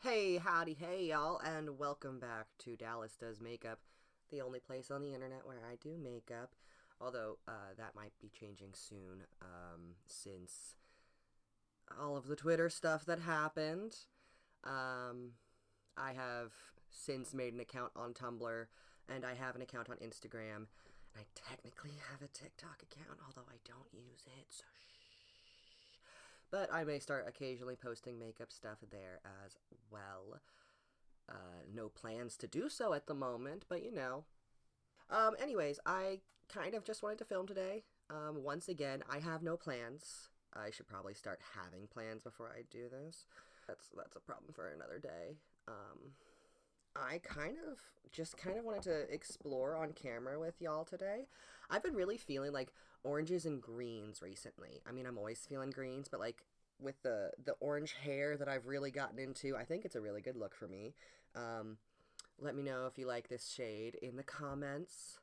Hey, howdy, hey, y'all, and welcome back to Dallas Does Makeup, the only place on the internet where I do makeup. Although, that might be changing soon, since all of the Twitter stuff that happened. Um, I have since made an account on Tumblr, and I have an account on Instagram, and I technically have a TikTok account, although I don't use it, so shh. But I may start occasionally posting makeup stuff there as well. No plans to do so at the moment, but you know. Anyways, I kind of just wanted to film today. Once again, I have no plans. I should probably start having plans before I do this. That's a problem for another day. I kind of wanted to explore on camera with y'all today. I've been really feeling like oranges and greens recently. I mean, I'm always feeling greens, but like with the orange hair that I've really gotten into, I think it's a really good look for me. Um, Let me know if you like this shade in the comments.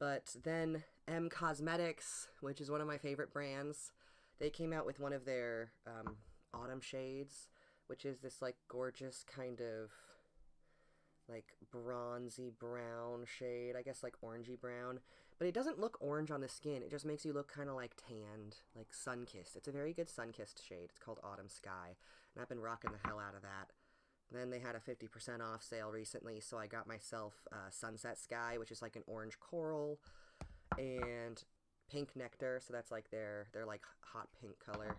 But then M Cosmetics, which is one of my favorite brands, they came out with one of their autumn shades, which is this like gorgeous kind of like bronzy brown shade, I guess like orangey brown. But it doesn't look orange on the skin. It just makes you look kind of like tanned, like sun-kissed. It's a very good sun-kissed shade. It's called Autumn Sky, and I've been rocking the hell out of that. Then they had a 50% off sale recently, so I got myself Sunset Sky, which is like an orange coral, and Pink Nectar, so that's like their like hot pink color.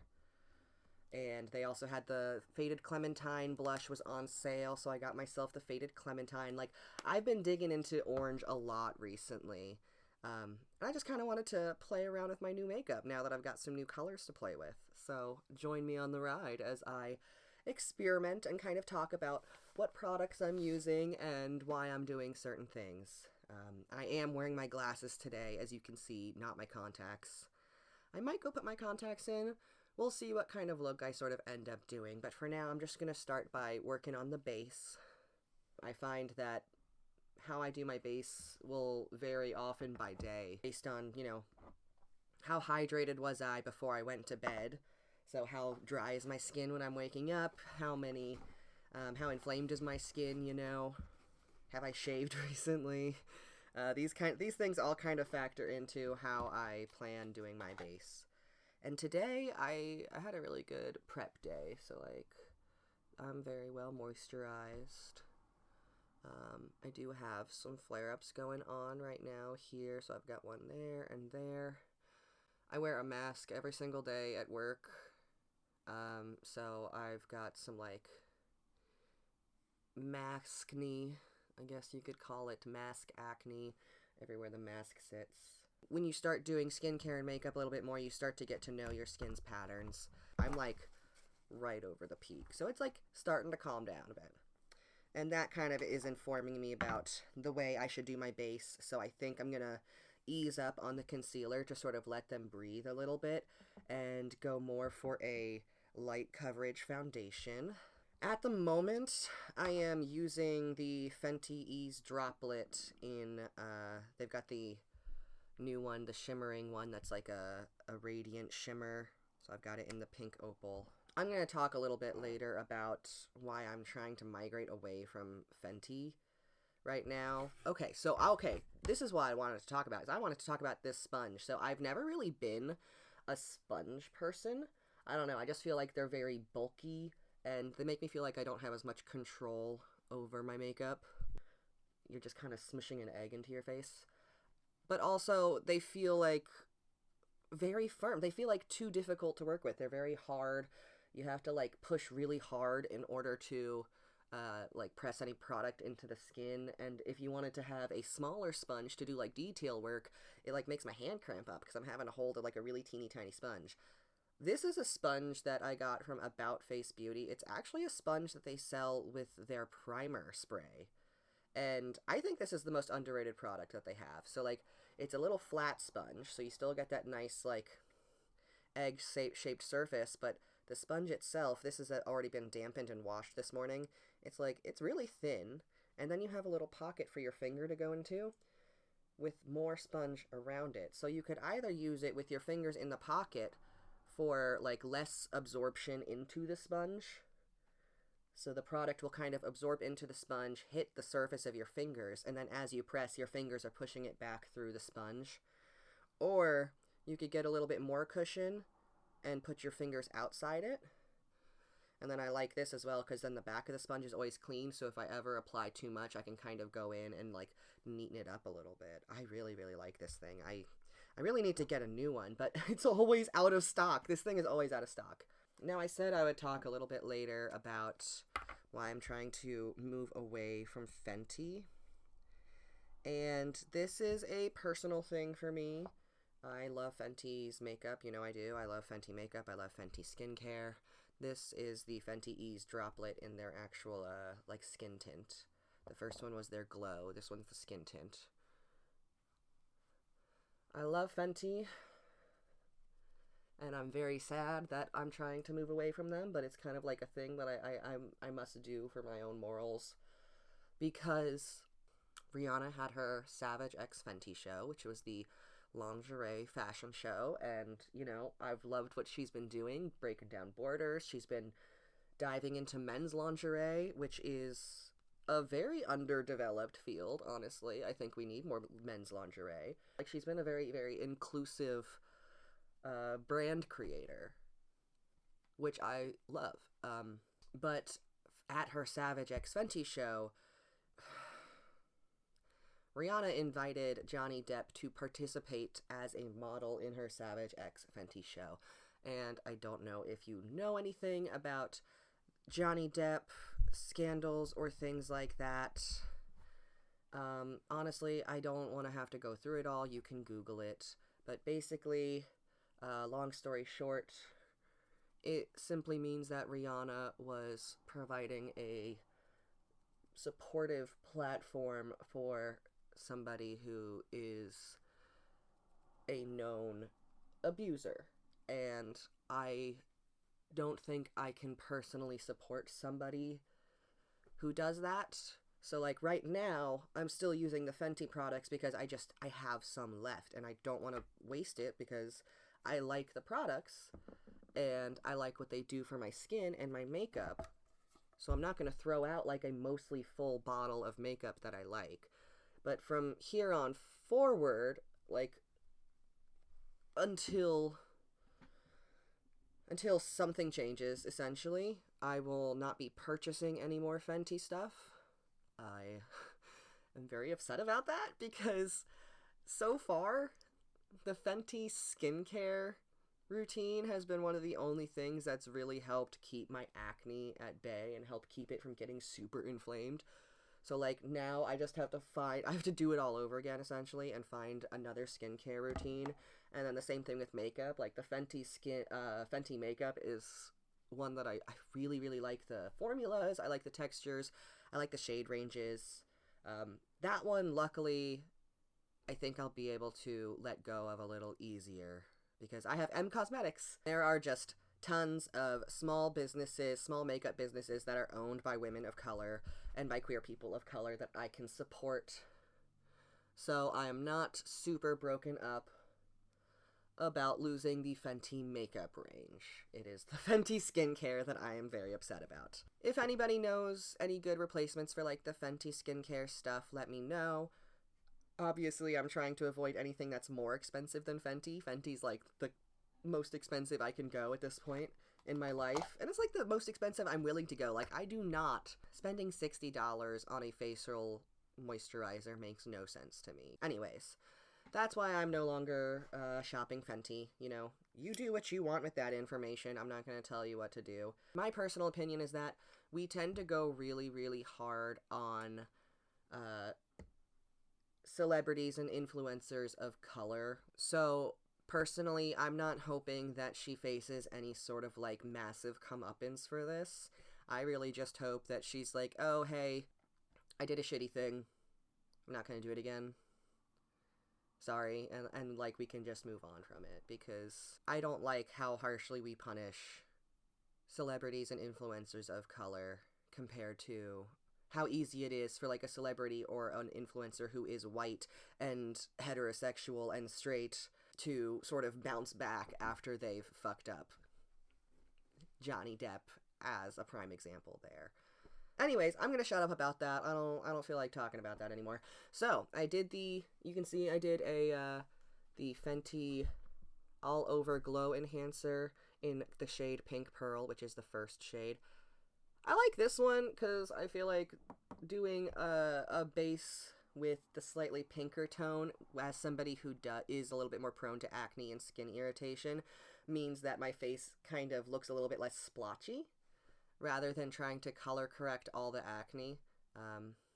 And they also had the Faded Clementine blush was on sale, so I got myself the Faded Clementine. Like, I've been digging into orange a lot recently. And I just kind of wanted to play around with my new makeup now that I've got some new colors to play with. So join me on the ride as I experiment and kind of talk about what products I'm using and why I'm doing certain things. I am wearing my glasses today, as you can see, not my contacts. I might go put my contacts in. We'll see what kind of look I sort of end up doing, but for now I'm just going to start by working on the base. I find that how I do my base will vary often by day, based on, you know, how hydrated was I before I went to bed. So how dry is my skin when I'm waking up? How inflamed is my skin, you know? Have I shaved recently? These things all kind of factor into how I plan doing my base. And today I had a really good prep day, so like I'm very well moisturized. I do have some flare-ups going on right now here, so I've got one there and there. I wear a mask every single day at work, so I've got some like maskne, I guess you could call it, mask acne everywhere the mask sits. When you start doing skincare and makeup a little bit more, you start to get to know your skin's patterns. I'm like right over the peak, so it's like starting to calm down a bit. And that kind of is informing me about the way I should do my base, so I think I'm gonna ease up on the concealer to sort of let them breathe a little bit and go more for a light coverage foundation. At the moment, I am using the Fenty Ease Droplet in, they've got the new one, the shimmering one that's like a radiant shimmer. So I've got it in the pink opal. I'm going to talk a little bit later about why I'm trying to migrate away from Fenty right now. Okay, this is what I wanted to talk about. Is I wanted to talk about this sponge. So I've never really been a sponge person. I don't know, I just feel like they're very bulky and they make me feel like I don't have as much control over my makeup. You're just kind of smushing an egg into your face. But also, they feel like very firm. They feel like too difficult to work with. They're very hard. You have to like push really hard in order to like press any product into the skin. And if you wanted to have a smaller sponge to do like detail work, it like makes my hand cramp up because I'm having to hold like a really teeny tiny sponge. This is a sponge that I got from About Face Beauty. It's actually a sponge that they sell with their primer spray. And I think this is the most underrated product that they have. So, like, it's a little flat sponge, so you still get that nice, like, egg-shaped surface, but the sponge itself, this has already been dampened and washed this morning. It's, like, it's really thin, and then you have a little pocket for your finger to go into with more sponge around it. So you could either use it with your fingers in the pocket for, like, less absorption into the sponge, So the product will kind of absorb into the sponge, hit the surface of your fingers, and then as you press, your fingers are pushing it back through the sponge. Or you could get a little bit more cushion and put your fingers outside it. And then I like this as well because then the back of the sponge is always clean, so if I ever apply too much, I can kind of go in and like neaten it up a little bit. I really, really like this thing. I really need to get a new one, but it's always out of stock. This thing is always out of stock. Now, I said I would talk a little bit later about why I'm trying to move away from Fenty. And this is a personal thing for me. I love Fenty's makeup. You know I do. I love Fenty makeup. I love Fenty skincare. This is the Fenty Ease Droplet in their actual, like, skin tint. The first one was their glow. This one's the skin tint. I love Fenty, and I'm very sad that I'm trying to move away from them, but it's kind of like a thing that I must do for my own morals, because Rihanna had her Savage X Fenty show, which was the lingerie fashion show, and, you know, I've loved what she's been doing, breaking down borders. She's been diving into men's lingerie, which is a very underdeveloped field, honestly. I think we need more men's lingerie. Like, she's been a very, very inclusive brand creator, which I love. But at her Savage X Fenty show, Rihanna invited Johnny Depp to participate as a model in her Savage X Fenty show. And I don't know if you know anything about Johnny Depp scandals or things like that. Honestly, I don't want to have to go through it all. You can Google it. But basically, long story short, it simply means that Rihanna was providing a supportive platform for somebody who is a known abuser. And I don't think I can personally support somebody who does that. So, like, right now, I'm still using the Fenty products because I have some left, and I don't want to waste it because I like the products, and I like what they do for my skin and my makeup. So I'm not going to throw out, like, a mostly full bottle of makeup that I like. But from here on forward, like, until something changes, essentially, I will not be purchasing any more Fenty stuff. I am very upset about that because so far, the Fenty skincare routine has been one of the only things that's really helped keep my acne at bay and help keep it from getting super inflamed. So, like, now I just have to I have to do it all over again, essentially, and find another skincare routine. And then the same thing with makeup. Like, the Fenty makeup is one that I really, really like the formulas. I like the textures. I like the shade ranges. That one, luckily, I think I'll be able to let go of a little easier because I have M Cosmetics. There are just tons of small businesses, small makeup businesses that are owned by women of color and by queer people of color that I can support. So I am not super broken up about losing the Fenty makeup range. It is the Fenty skincare that I am very upset about. If anybody knows any good replacements for, like, the Fenty skincare stuff, let me know. Obviously, I'm trying to avoid anything that's more expensive than Fenty. Fenty's, like, the most expensive I can go at this point in my life. And it's, like, the most expensive I'm willing to go. Like, I do not. Spending $60 on a facial moisturizer makes no sense to me. Anyways, that's why I'm no longer shopping Fenty. You know, you do what you want with that information. I'm not going to tell you what to do. My personal opinion is that we tend to go really, really hard on celebrities and influencers of color. So, personally, I'm not hoping that she faces any sort of, like, massive comeuppance for this. I really just hope that she's like, oh, hey, I did a shitty thing. I'm not going to do it again. Sorry, and like, we can just move on from it, because I don't like how harshly we punish celebrities and influencers of color compared to how easy it is for, like, a celebrity or an influencer who is white and heterosexual and straight to sort of bounce back after they've fucked up. Johnny Depp as a prime example there. Anyways, I'm gonna shut up about that. I don't feel like talking about that anymore. So I did you can see I did the Fenty all over glow enhancer in the shade Pink Pearl, which is the first shade. I like this one because I feel like doing a base with the slightly pinker tone, as somebody who is a little bit more prone to acne and skin irritation, means that my face kind of looks a little bit less splotchy, rather than trying to color correct all the acne.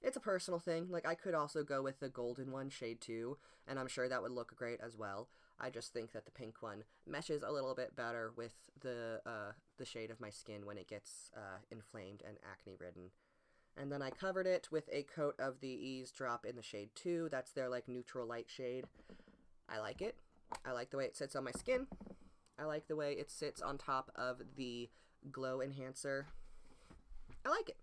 It's a personal thing. Like, I could also go with the golden one, shade 2, and I'm sure that would look great as well. I just think that the pink one meshes a little bit better with the shade of my skin when it gets inflamed and acne-ridden. And then I covered it with a coat of the Eavesdrop in the shade 2. That's their, like, neutral light shade. I like it. I like the way it sits on my skin. I like the way it sits on top of the glow enhancer. I like it.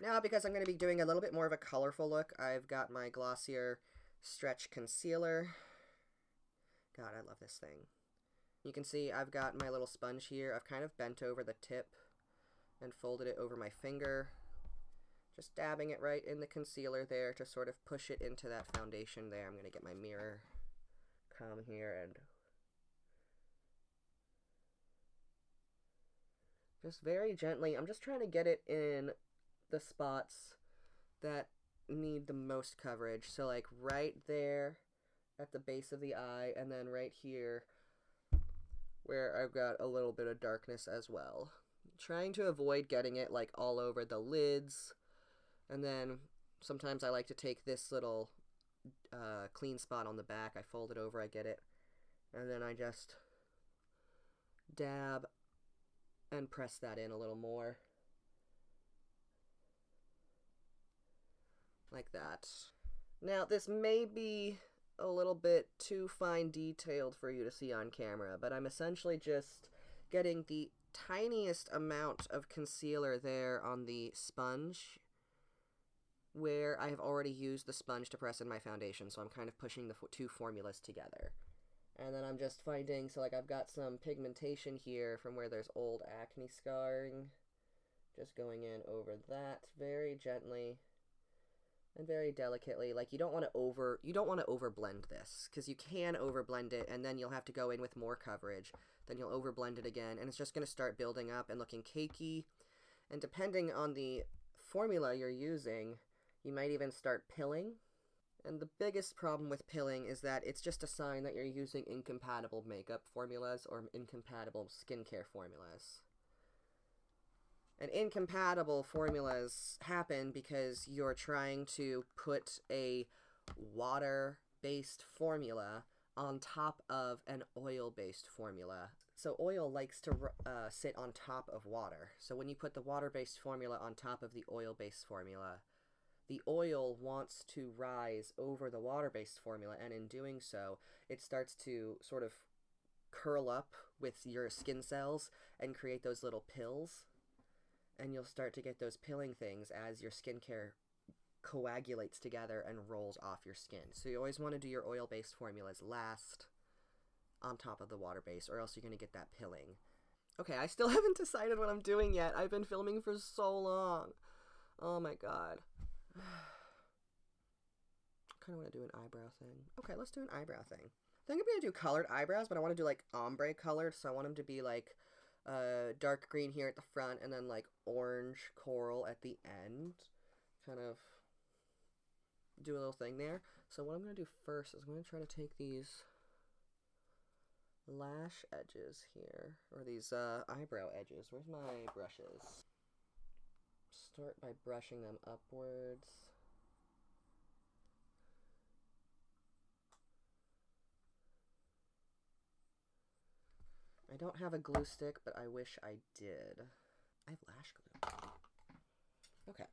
Now, because I'm going to be doing a little bit more of a colorful look, I've got my Glossier Stretch Concealer. God, I love this thing. You can see I've got my little sponge here. I've kind of bent over the tip and folded it over my finger. Just dabbing it right in the concealer there to sort of push it into that foundation there. I'm going to get my mirror, come here, and just very gently, I'm just trying to get it in the spots that need the most coverage. So like right there at the base of the eye, and then right here where I've got a little bit of darkness as well. Trying to avoid getting it like all over the lids. And then sometimes I like to take this little clean spot on the back. I fold it over, I get it, and then I just dab and press that in a little more. Like that. Now, this may be a little bit too fine detailed for you to see on camera, but I'm essentially just getting the tiniest amount of concealer there on the sponge where I have already used the sponge to press in my foundation, so I'm kind of pushing the two formulas together. And then I'm just finding, so like I've got some pigmentation here from where there's old acne scarring, just going in over that very gently and very delicately. Like, you don't want to overblend this, because you can overblend it and then you'll have to go in with more coverage, then you'll overblend it again, and it's just going to start building up and looking cakey. And depending on the formula you're using, you might even start pilling. And the biggest problem with pilling is that it's just a sign that you're using incompatible makeup formulas or incompatible skincare formulas. And incompatible formulas happen because you're trying to put a water-based formula on top of an oil-based formula. So oil likes to sit on top of water. So when you put the water-based formula on top of the oil-based formula, the oil wants to rise over the water-based formula, and in doing so, it starts to sort of curl up with your skin cells and create those little pills. And you'll start to get those pilling things as your skincare coagulates together and rolls off your skin. So you always want to do your oil-based formulas last on top of the water-based, or else you're going to get that pilling. Okay, I still haven't decided what I'm doing yet. I've been filming for so long. Oh my god. I kind of want to do an eyebrow thing. Okay, let's do an eyebrow thing. I think I'm going to do colored eyebrows, but I want to do like ombre colored, so I want them to be like dark green here at the front, and then like orange coral at the end. Kind of do a little thing there. So what I'm going to do first is I'm going to try to take these lash edges here, or these eyebrow edges. Where's my brushes? Start by brushing them upwards. I don't have a glue stick, but I wish I did. I have lash glue. Okay.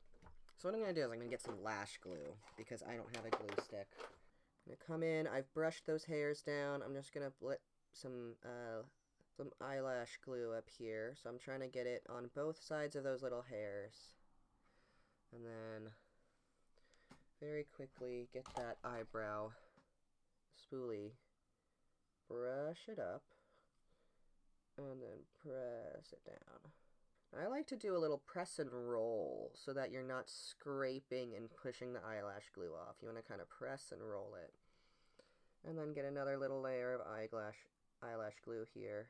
So what I'm going to do is I'm going to get some lash glue, because I don't have a glue stick. I'm going to come in. I've brushed those hairs down. I'm just going to put some eyelash glue up here. So I'm trying to get it on both sides of those little hairs. And then very quickly get that eyebrow spoolie. Brush it up. And then press it down. I like to do a little press and roll so that you're not scraping and pushing the eyelash glue off. You want to kind of press and roll it. And then get another little layer of eyelash glue here.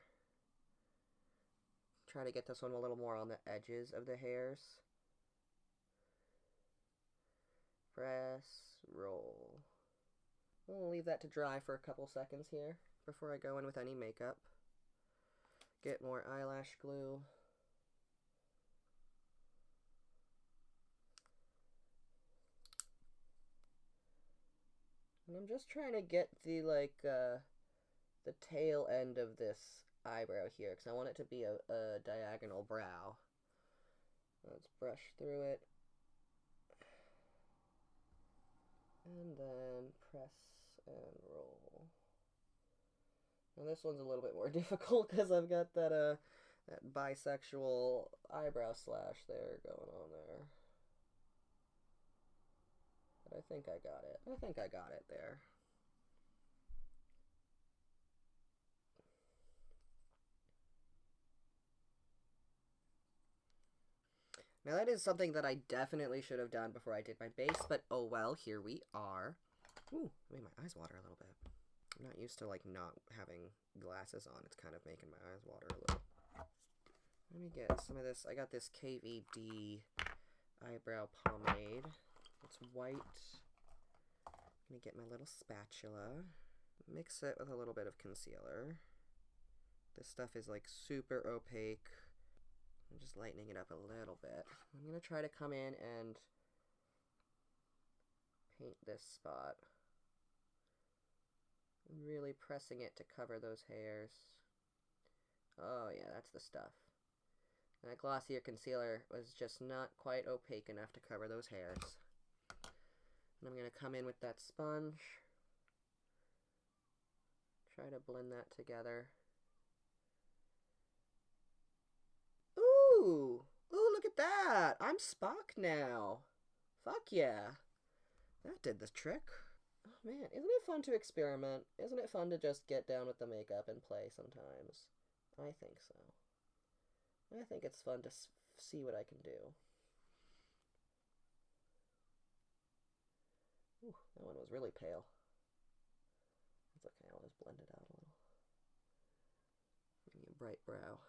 Try to get this one a little more on the edges of the hairs. Press, roll. We'll leave that to dry for a couple seconds here before I go in with any makeup. Get more eyelash glue. And I'm just trying to get the the tail end of this eyebrow here because I want it to be a diagonal brow. Let's brush through it. And then press and roll. Now this one's a little bit more difficult because I've got that bisexual eyebrow slash there going on there. But I think I got it. I think I got it there. Now that is something that I definitely should have done before I did my base, but oh well, here we are. Ooh, made my eyes water a little bit. I'm not used to like not having glasses on. It's kind of making my eyes water a little. Let me get some of this. I got this KVD eyebrow pomade. It's white. I'm gonna get my little spatula. Mix it with a little bit of concealer. This stuff is like super opaque. I'm just lightening it up a little bit. I'm going to try to come in and paint this spot. I'm really pressing it to cover those hairs. Oh yeah, that's the stuff. And that glossier concealer was just not quite opaque enough to cover those hairs. And I'm going to come in with that sponge. Try to blend that together. Ooh, look at that. I'm Spock now. Fuck yeah. That did the trick. Oh man, isn't it fun to experiment? Isn't it fun to just get down with the makeup and play sometimes? I think so. I think it's fun to see what I can do. Ooh, that one was really pale. It's okay, I'll just blend it out a little. Give me a bright brow.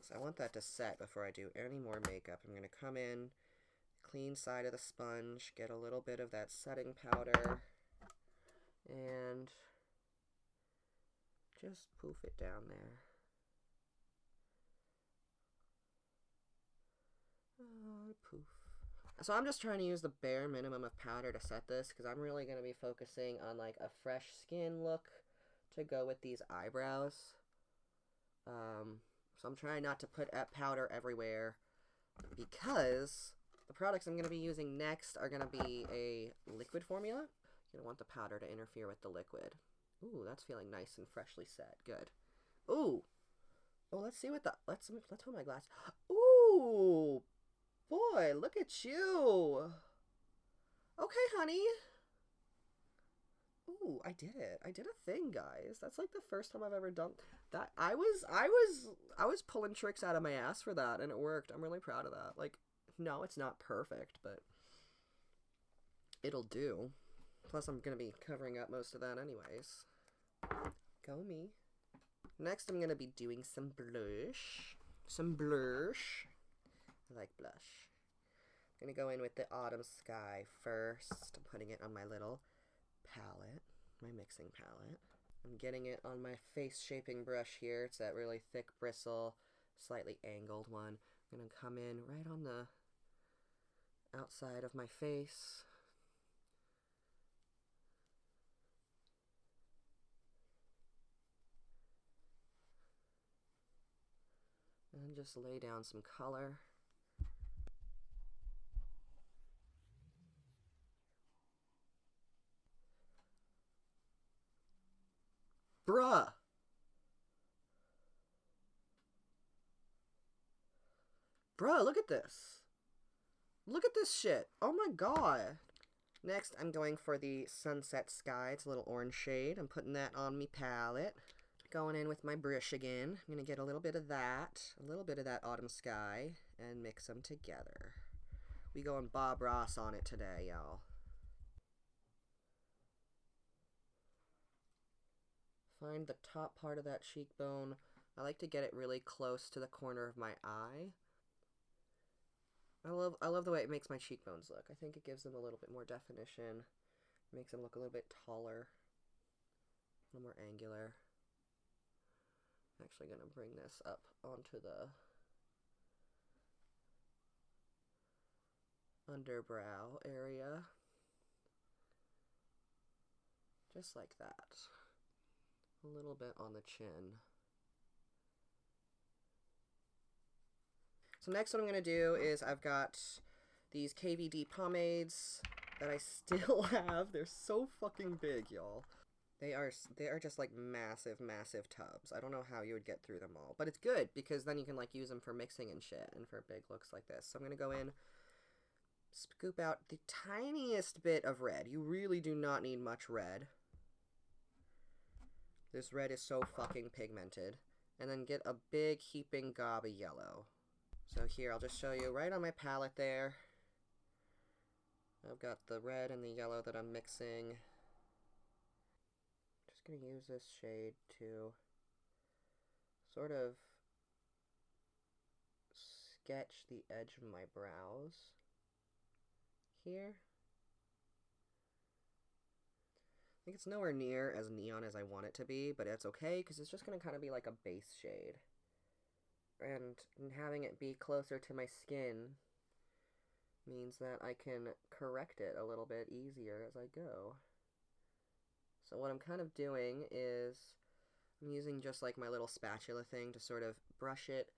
So I want that to set before I do any more makeup. I'm going to come in, clean side of the sponge, get a little bit of that setting powder, and just poof it down there. Poof. So I'm just trying to use the bare minimum of powder to set this because I'm really going to be focusing on like a fresh skin look to go with these eyebrows. So I'm trying not to put powder everywhere because the products I'm going to be using next are going to be a liquid formula. You don't want the powder to interfere with the liquid. Ooh, that's feeling nice and freshly set. Good. Ooh. Oh, let's see what the... Let's put my glass... Ooh! Boy, look at you! Okay, honey. Ooh, I did it. I did a thing, guys. That's like the first time I've ever done that. I was pulling tricks out of my ass for that, and it worked. I'm really proud of that. Like, no, it's not perfect, but it'll do. Plus, I'm gonna be covering up most of that anyways. Go me. Next, I'm gonna be doing some blush. Some blush. I like blush. I'm gonna go in with the Autumn Sky first. I'm putting it on my little palette, my mixing palette. I'm getting it on my face shaping brush here. It's that really thick bristle, slightly angled one. I'm gonna come in right on the outside of my face. And just lay down some color. Bruh! Bruh, look at this. Look at this shit. Oh my god. Next, I'm going for the Sunset Sky. It's a little orange shade. I'm putting that on me palette. Going in with my brush again. I'm going to get a little bit of that autumn sky, and mix them together. We going Bob Ross on it today, y'all. Find the top part of that cheekbone. I like to get it really close to the corner of my eye. I love the way it makes my cheekbones look. I think it gives them a little bit more definition. Makes them look a little bit taller. A little more angular. I'm actually going to bring this up onto the underbrow area. Just like that. A little bit on the chin. So next what I'm going to do is I've got these KVD pomades that I still have. They're so fucking big, y'all. They are just like massive, massive tubs. I don't know how you would get through them all. But it's good because then you can like use them for mixing and shit and for big looks like this. So I'm going to go in, scoop out the tiniest bit of red. You really do not need much red. This red is so fucking pigmented. And then get a big heaping gob of yellow. So here, I'll just show you right on my palette there. I've got the red and the yellow that I'm mixing. Just going to use this shade to sort of sketch the edge of my brows here. I think it's nowhere near as neon as I want it to be, but it's okay because it's just going to kind of be like a base shade. And having it be closer to my skin means that I can correct it a little bit easier as I go. So what I'm kind of doing is I'm using just like my little spatula thing to sort of brush it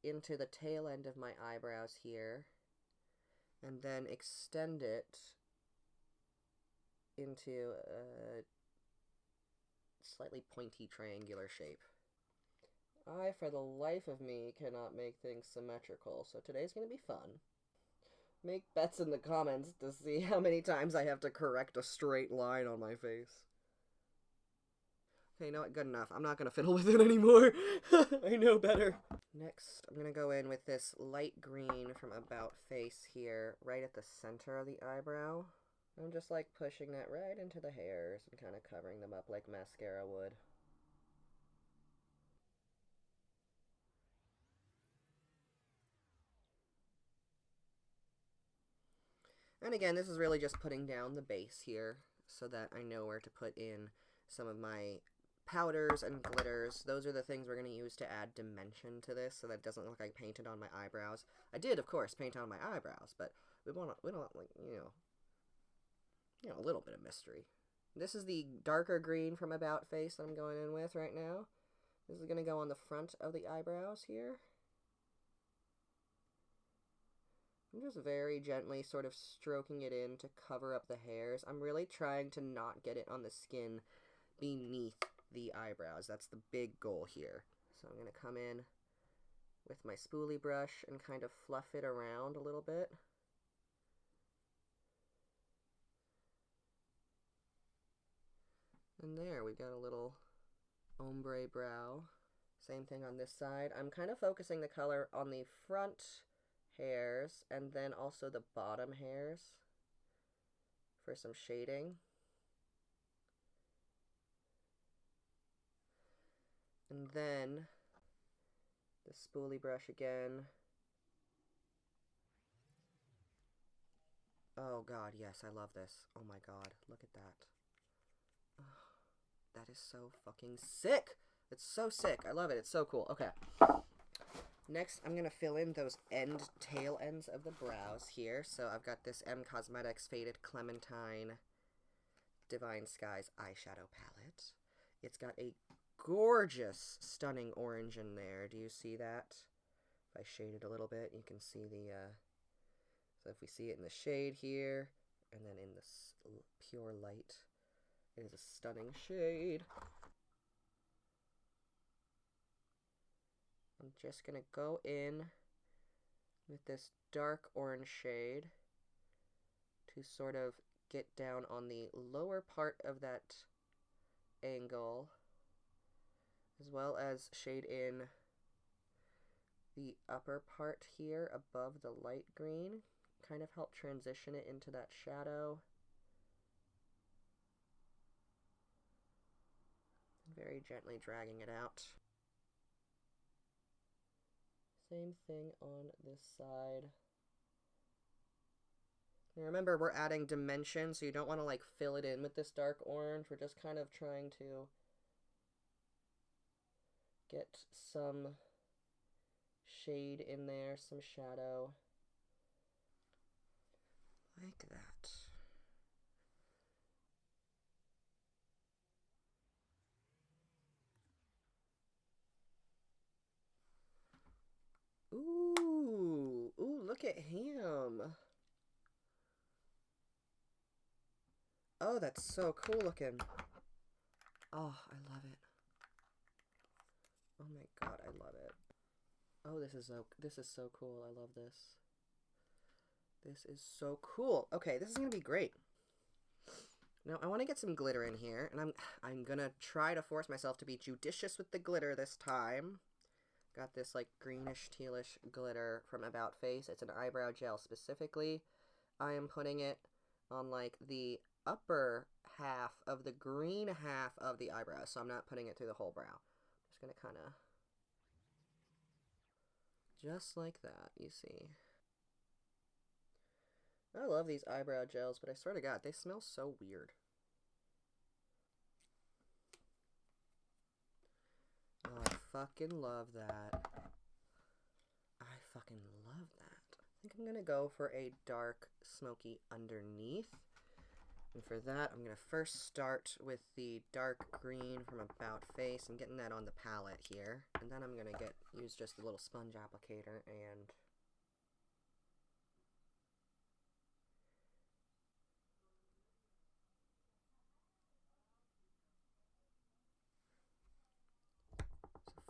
into the tail end of my eyebrows here, and then extend it into a slightly pointy triangular shape. I, for the life of me, cannot make things symmetrical, so today's going to be fun. Make bets in the comments to see how many times I have to correct a straight line on my face. Okay, you know what? Good enough. I'm not going to fiddle with it anymore. I know better. Next, I'm going to go in with this light green from About Face here, right at the center of the eyebrow. I'm just like pushing that right into the hairs and kind of covering them up like mascara would. And again, this is really just putting down the base here so that I know where to put in some of my powders and glitters. Those are the things we're going to use to add dimension to this so that it doesn't look like I painted on my eyebrows. I did, of course, paint on my eyebrows, but we don't like, you know, a little bit of mystery. This is the darker green from About Face that I'm going in with right now. This is going to go on the front of the eyebrows here. I'm just very gently sort of stroking it in to cover up the hairs. I'm really trying to not get it on the skin beneath the eyebrows. That's the big goal here. So I'm going to come in with my spoolie brush and kind of fluff it around a little bit. And there, we've got a little ombre brow. Same thing on this side. I'm kind of focusing the color on the front hairs and then also the bottom hairs for some shading. And then the spoolie brush again. Oh god, yes, I love this. Oh my god, look at that. Oh, that is so fucking sick. It's so sick. I love it. It's so cool. Okay. Next, I'm going to fill in those tail ends of the brows here. So I've got this M Cosmetics Faded Clementine Divine Skies eyeshadow palette. It's got a gorgeous, stunning orange in there. Do you see that? If I shade it a little bit, you can see the, so if we see it in the shade here, and then in this pure light, it is a stunning shade. I'm just going to go in with this dark orange shade to sort of get down on the lower part of that angle as well as shade in the upper part here above the light green, kind of help transition it into that shadow. Very gently dragging it out. Same thing on this side. Now remember, we're adding dimension, so you don't want to like fill it in with this dark orange. We're just kind of trying to get some shade in there, some shadow. Like that. Ooh, look at him. Oh, that's so cool looking. Oh, I love it. Oh my god, I love it. Oh, this is so cool. I love this. This is so cool. Okay, this is gonna be great. Now I want to get some glitter in here, and I'm gonna try to force myself to be judicious with the glitter this time. Got this like greenish tealish glitter from About Face. It's an eyebrow gel specifically. I am putting it on like the upper half of the green half of the eyebrow, so I'm not putting it through the whole brow. I'm just gonna kind of just like that, you see. I love these eyebrow gels, but I swear to God, they smell so weird. Oh, I fucking love that. I fucking love that. I think I'm gonna go for a dark, smoky underneath. And for that, I'm gonna first start with the dark green from About Face and getting that on the palette here. And then I'm gonna use just a little sponge applicator and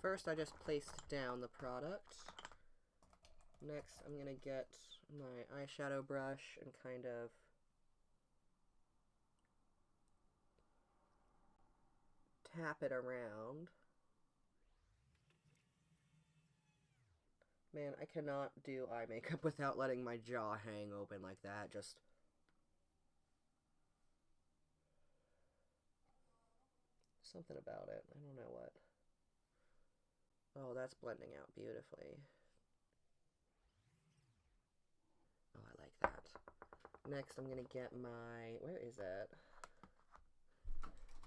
first, I just placed down the product. Next, I'm going to get my eyeshadow brush and kind of tap it around. Man, I cannot do eye makeup without letting my jaw hang open like that. Just something about it. I don't know what. Oh, that's blending out beautifully. Oh, I like that. Next, I'm going to get where is it?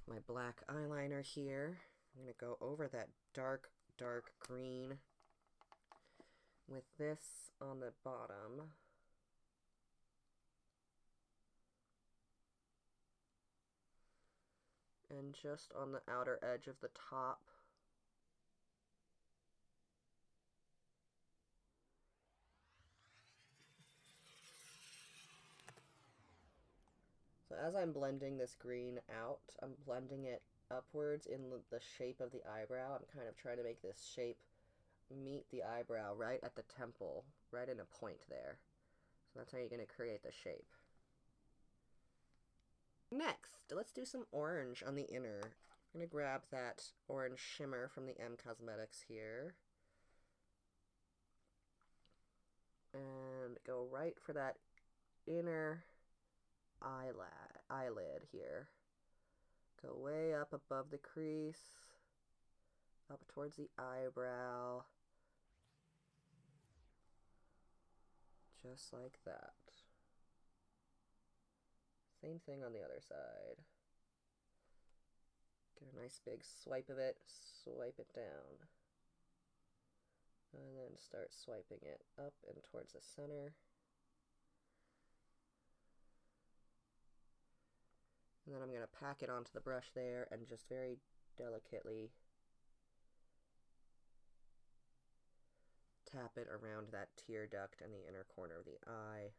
My black eyeliner here. I'm going to go over that dark green with this on the bottom. And just on the outer edge of the top. So as I'm blending this green out, I'm blending it upwards in the shape of the eyebrow. I'm kind of trying to make this shape meet the eyebrow right at the temple, right in a point there. So that's how you're going to create the shape. Next, let's do some orange on the inner. I'm going to grab that orange shimmer from the M Cosmetics here. And go right for that inner eyelid here. Go way up above the crease, up towards the eyebrow. Just like that. Same thing on the other side. Get a nice big swipe of it, swipe it down. And then start swiping it up and towards the center. And then I'm going to pack it onto the brush there and just very delicately tap it around that tear duct and the inner corner of the eye.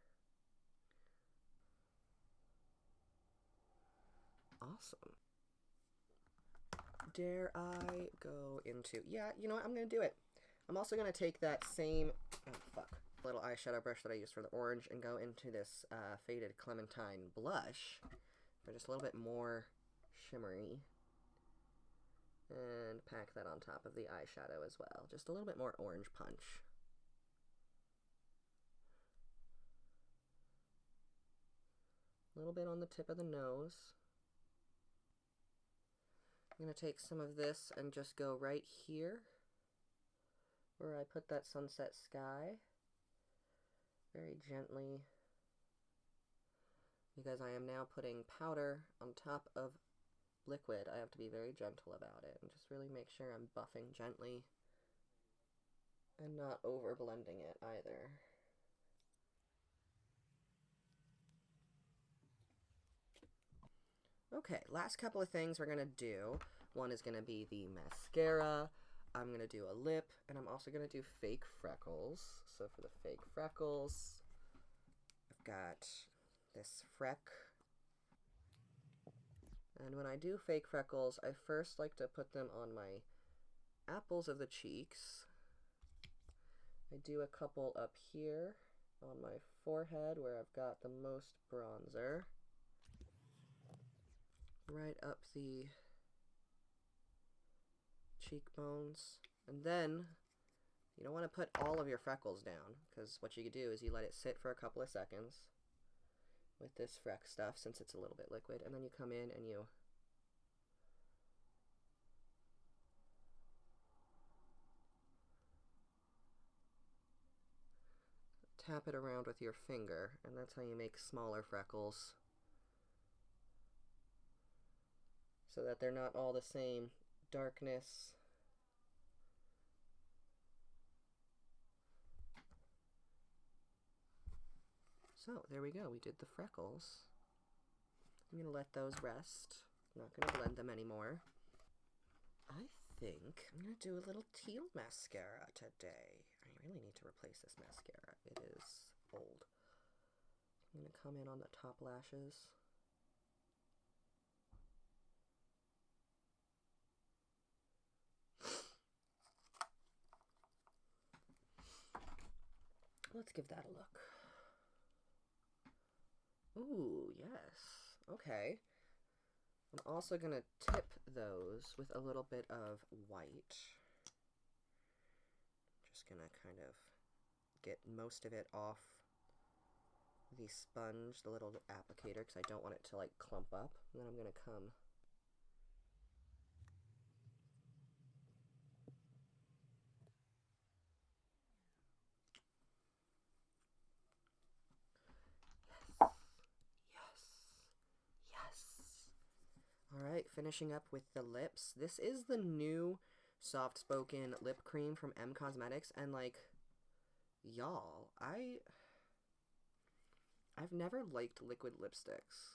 Awesome. Dare I go into... Yeah, you know what? I'm going to do it. I'm also going to take that same... Oh, fuck. Little eyeshadow brush that I used for the orange and go into this Faded Clementine blush for just a little bit more shimmery. And pack that on top of the eyeshadow as well. Just a little bit more orange punch. A little bit on the tip of the nose. I'm going to take some of this and just go right here where I put that sunset sky. Very gently. Because I am now putting powder on top of liquid, I have to be very gentle about it and just really make sure I'm buffing gently and not over blending it either. Okay, last couple of things we're gonna do. One is gonna be the mascara. I'm gonna do a lip, and I'm also gonna do fake freckles. So for the fake freckles, I've got this freck. And when I do fake freckles, I first like to put them on my apples of the cheeks. I do a couple up here on my forehead where I've got the most bronzer. Right up the cheekbones. And then you don't want to put all of your freckles down, because what you do is you let it sit for a couple of seconds with this freck stuff, since it's a little bit liquid, and then you come in and you tap it around with your finger, and that's how you make smaller freckles, so that they're not all the same darkness. So there we go, we did the freckles. I'm gonna let those rest. I'm not gonna blend them anymore. I think I'm gonna do a little teal mascara today. I really need to replace this mascara. It is old. I'm gonna come in on the top lashes. Let's give that a look. Ooh, yes. Okay. I'm also going to tip those with a little bit of white. Just going to kind of get most of it off the sponge, the little applicator, because I don't want it to like clump up. And then I'm going to come Alright, finishing up with the lips. This is the new soft-spoken lip cream from M Cosmetics, and like, y'all, I've never liked liquid lipsticks,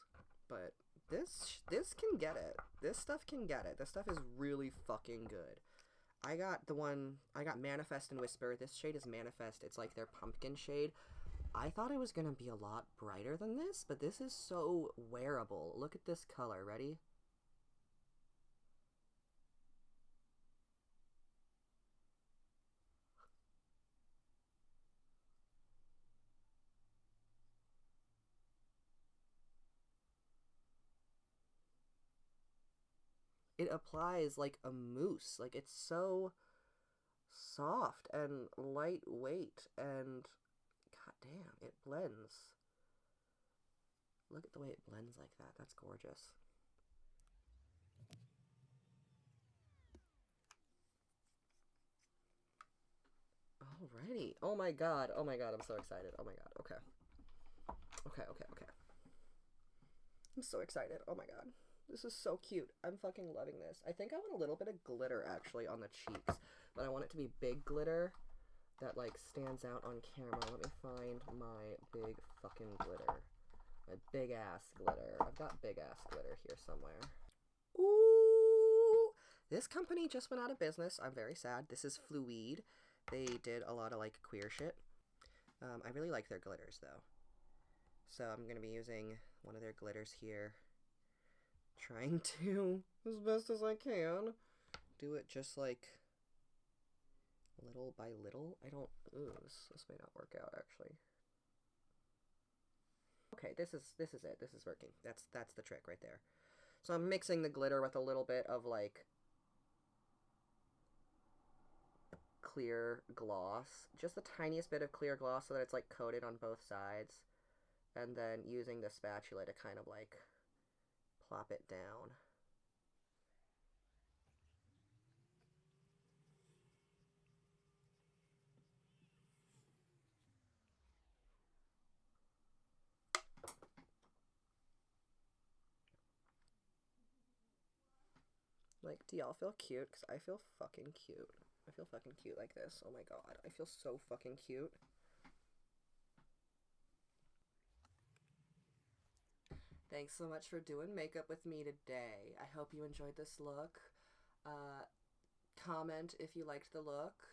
but this can get it. This stuff can get it. This stuff is really fucking good. I got Manifest and Whisper. This shade is Manifest. It's like their pumpkin shade. I thought it was gonna be a lot brighter than this, but this is so wearable. Look at this color. Ready? It applies like a mousse. Like, it's so soft and lightweight, and goddamn, it blends. Look at the way it blends like that. That's gorgeous. Alrighty. Oh my god. Oh my god, I'm so excited. Oh my god. Okay. Okay, okay, okay. I'm so excited. Oh my god. This is so cute. I'm fucking loving this. I think I want a little bit of glitter, actually, on the cheeks. But I want it to be big glitter that, like, stands out on camera. Let me find my big fucking glitter. My big-ass glitter. I've got big-ass glitter here somewhere. Ooh! This company just went out of business. I'm very sad. This is Fluide. They did a lot of, like, queer shit. I really like their glitters, though. So I'm going to be using one of their glitters here. Trying to, as best as I can, do it just like little by little. I don't, ooh, this may not work out, actually. Okay, this is it. This is working. That's the trick right there. So I'm mixing the glitter with a little bit of like clear gloss, just the tiniest bit of clear gloss so that it's like coated on both sides, and then using the spatula to kind of like plop it down. Like, do y'all feel cute? Because I feel fucking cute. I feel fucking cute like this. Oh my god. I feel so fucking cute. Thanks so much for doing makeup with me today. I hope you enjoyed this look. Uh, comment if you liked the look.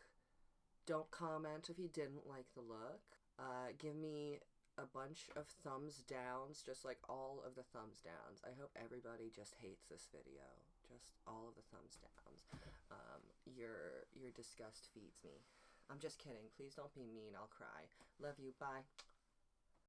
Don't comment if you didn't like the look. Give me a bunch of thumbs downs, just like all of the thumbs downs. I hope everybody just hates this video. Just all of the thumbs downs. Your disgust feeds me. I'm just kidding. Please don't be mean. I'll cry. Love you. Bye.